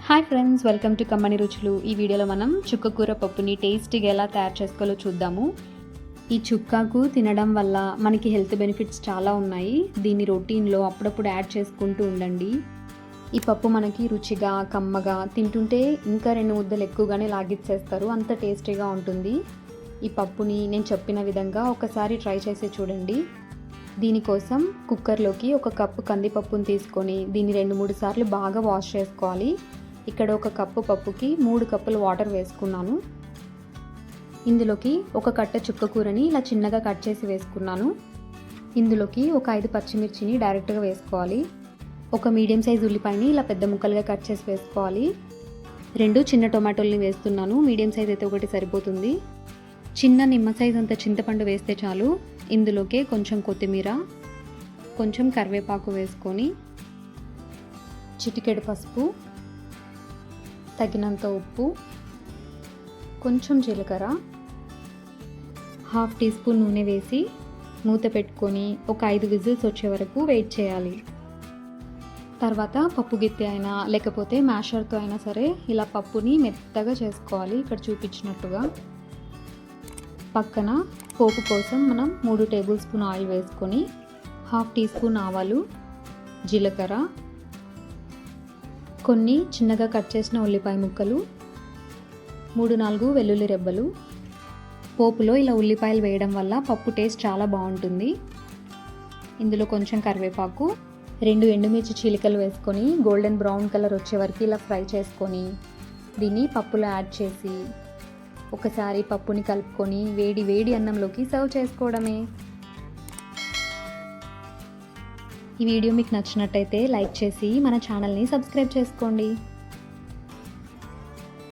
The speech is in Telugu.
హాయ్ ఫ్రెండ్స్, వెల్కమ్ టు కమ్మని రుచులు. ఈ వీడియోలో మనం చుక్కకూర పప్పుని టేస్టీగా ఎలా తయారు చేసుకోవాలో చూద్దాము. ఈ చుక్కాకు తినడం వల్ల మనకి హెల్త్ బెనిఫిట్స్ చాలా ఉన్నాయి. దీన్ని రొటీన్లో అప్పుడప్పుడు యాడ్ చేసుకుంటూ ఉండండి. ఈ పప్పు మనకి రుచిగా, కమ్మగా, తింటుంటే ఇంకా 2 ముద్దలు ఎక్కువగానే లాగిచ్చేస్తారు, అంత టేస్టీగా ఉంటుంది. ఈ పప్పుని నేను చెప్పిన విధంగా ఒకసారి ట్రై చేసి చూడండి. దీనికోసం కుక్కర్లోకి 1 కప్పు కందిపప్పును తీసుకొని దీన్ని 2-3 సార్లు బాగా వాష్ చేసుకోవాలి. ఇక్కడ 1 కప్పు పప్పుకి 3 కప్పులు వాటర్ వేసుకున్నాను. ఇందులోకి 1 కట్ట చుక్కకూరని ఇలా చిన్నగా కట్ చేసి వేసుకున్నాను. ఇందులోకి ఒక 5 పచ్చిమిర్చిని డైరెక్ట్గా వేసుకోవాలి. 1 మీడియం సైజ్ ఉల్లిపాయని ఇలా పెద్ద ముక్కలుగా కట్ చేసి వేసుకోవాలి. 2 చిన్న టొమాటోల్ని వేస్తున్నాను. మీడియం సైజ్ అయితే ఒకటి సరిపోతుంది. చిన్న నిమ్మ సైజ్ అంత చింతపండు వేస్తే చాలు. ఇందులోకి కొంచెం కొత్తిమీర, కొంచెం కరివేపాకు వేసుకొని చిటికెడు పసుపు, తగినంత ఉప్పు, కొంచెం జీలకర్ర, 1/2 టీ స్పూన్ నూనె వేసి మూత పెట్టుకొని ఒక 5 విజిల్స్ వచ్చే వరకు వెయిట్ చేయాలి. తర్వాత పప్పు గిత్తె అయినా లేకపోతే మ్యాషర్తో అయినా సరే ఇలా పప్పుని మెత్తగా చేసుకోవాలి, ఇక్కడ చూపించినట్టుగా. పక్కన పోపు కోసం మనం 3 టేబుల్ స్పూన్ ఆయిల్ వేసుకొని 1/2 టీ స్పూన్ ఆవాలు, జీలకర్ర, కొన్ని చిన్నగా కట్ చేసిన ఉల్లిపాయ ముక్కలు, 3-4 వెల్లుల్లి రెబ్బలు. పోపులో ఇలా ఉల్లిపాయలు వేయడం వల్ల పప్పు టేస్ట్ చాలా బాగుంటుంది. ఇందులో కొంచెం కరివేపాకు, 2 ఎండుమిర్చి చీలికలు వేసుకొని గోల్డెన్ బ్రౌన్ కలర్ వచ్చే వరకు ఇలా ఫ్రై చేసుకొని దీన్ని పప్పులో యాడ్ చేసి ఒకసారి పప్పుని కలుపుకొని వేడి వేడి అన్నంలోకి సర్వ్ చేసుకోవడమే. ఈ వీడియో మీకు నచ్చినట్టయితే లైక్ చేసి మన ఛానల్ని సబ్స్క్రైబ్ చేసుకోండి.